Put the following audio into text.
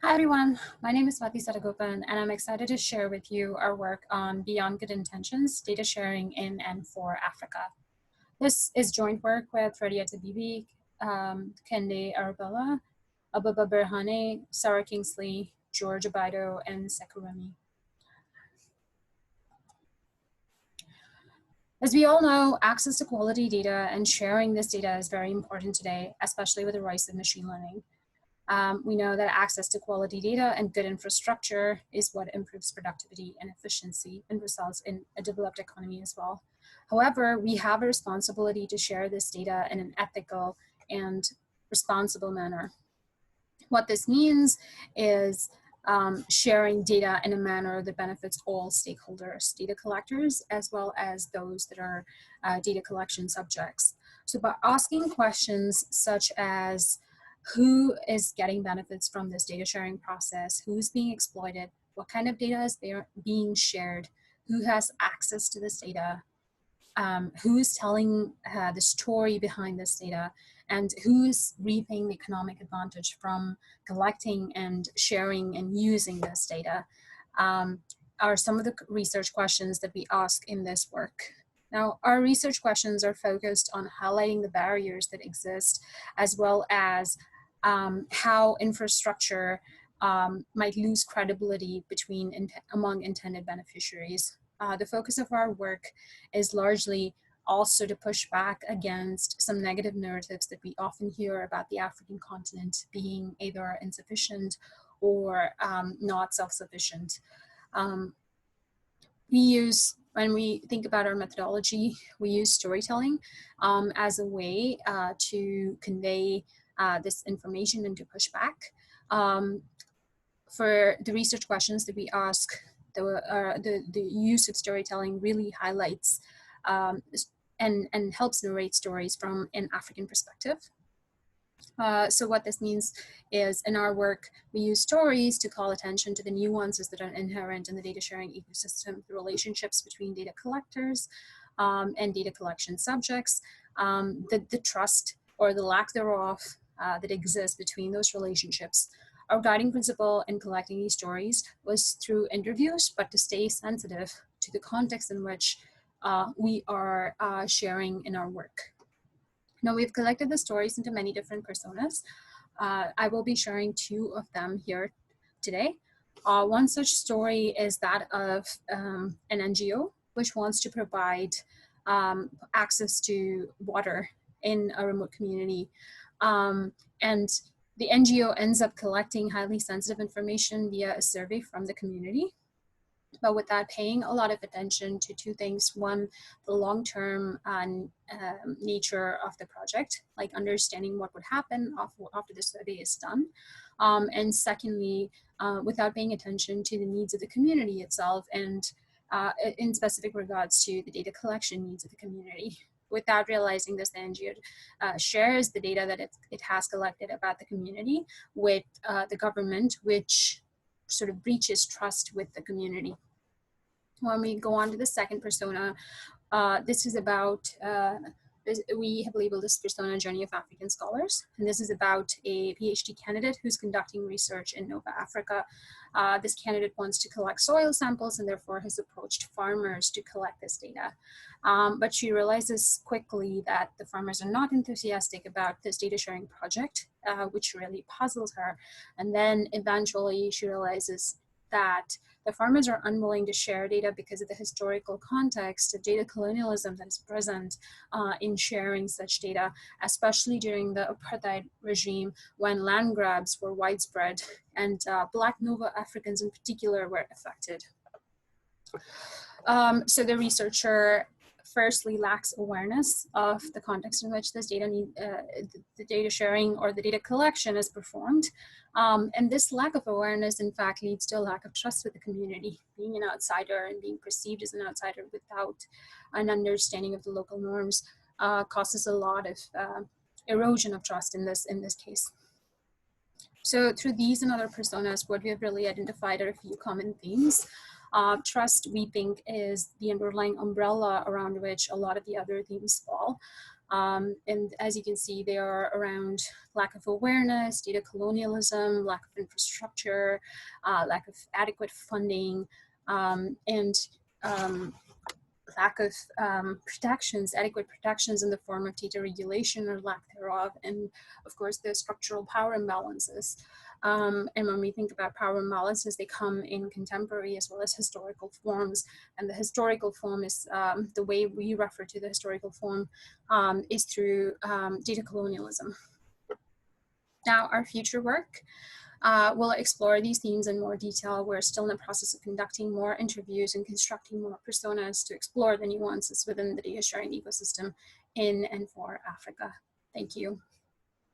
Hi everyone, my name is Swathi Sadagopan and I'm excited to share with you our work on Beyond Good Intentions, data sharing in and for Africa. This is joint work with Rediet, Abebe, Kehinde, Aruleba, Abebe, Sara, Kingsley, George, Obaido, and Sekou, Remy. As we all know, access to quality data and sharing this data is very important today, especially with the rise of machine learning. We know that access to quality data and good infrastructure is what improves productivity and efficiency and results in a developed economy as well. However, we have a responsibility to share this data in an ethical and responsible manner. What this means is sharing data in a manner that benefits all stakeholders, data collectors, as well as those that are data collection subjects. So by asking questions such as, who is getting benefits from this data sharing process? Who's being exploited? What kind of data is being shared? Who has access to this data? Who's telling the story behind this data? And who's reaping the economic advantage from collecting and sharing and using this data? Are some of the research questions that we ask in this work. Now, our research questions are focused on highlighting the barriers that exist, as well as how infrastructure might lose credibility among intended beneficiaries. The focus of our work is largely also to push back against some negative narratives that we often hear about the African continent being either insufficient or not self-sufficient. When we think about our methodology, we use storytelling as a way to convey this information and to push back. For the research questions that we ask, the use of storytelling really highlights and helps narrate stories from an African perspective. So what this means is, in our work, we use stories to call attention to the nuances that are inherent in the data sharing ecosystem, the relationships between data collectors and data collection subjects, the trust or the lack thereof that exists between those relationships. Our guiding principle in collecting these stories was through interviews, but to stay sensitive to the context in which we are sharing in our work. Now, we've collected the stories into many different personas. I will be sharing two of them here today. One such story is that of an NGO, which wants to provide access to water in a remote community. And the NGO ends up collecting highly sensitive information via a survey from the community, but without paying a lot of attention to two things. One, the long-term nature of the project, like understanding what would happen after the survey is done. And secondly, without paying attention to the needs of the community itself and in specific regards to the data collection needs of the community. Without realizing this, the NGO shares the data that it has collected about the community with the government, which sort of breaches trust with the community. When we go on to the second persona, this is about, we have labeled this persona Journey of African Scholars, and this is about a PhD candidate who's conducting research in Nova Africa. This candidate wants to collect soil samples and therefore has approached farmers to collect this data. But she realizes quickly that the farmers are not enthusiastic about this data sharing project, which really puzzles her. And then eventually she realizes that the farmers are unwilling to share data because of the historical context of data colonialism that is present in sharing such data, especially during the apartheid regime when land grabs were widespread and Black Nova Africans in particular were affected. So the researcher firstly lacks awareness of the context in which this data the data sharing or the data collection is performed. And this lack of awareness, in fact, leads to a lack of trust with the community. Being an outsider and being perceived as an outsider without an understanding of the local norms causes a lot of erosion of trust in this case. So through these and other personas, what we have really identified are a few common themes. Trust, we think, is the underlying umbrella around which a lot of the other themes fall. And as you can see, they are around lack of awareness, data colonialism, lack of infrastructure, lack of adequate funding, and lack of protections, adequate protections in the form of data regulation or lack thereof, and of course the structural power imbalances. And when we think about power imbalances, they come in contemporary as well as historical forms. And the historical form is, the way we refer to the historical form is through data colonialism. Now, our future work will explore these themes in more detail. We're still in the process of conducting more interviews and constructing more personas to explore the nuances within the data sharing ecosystem in and for Africa. Thank you.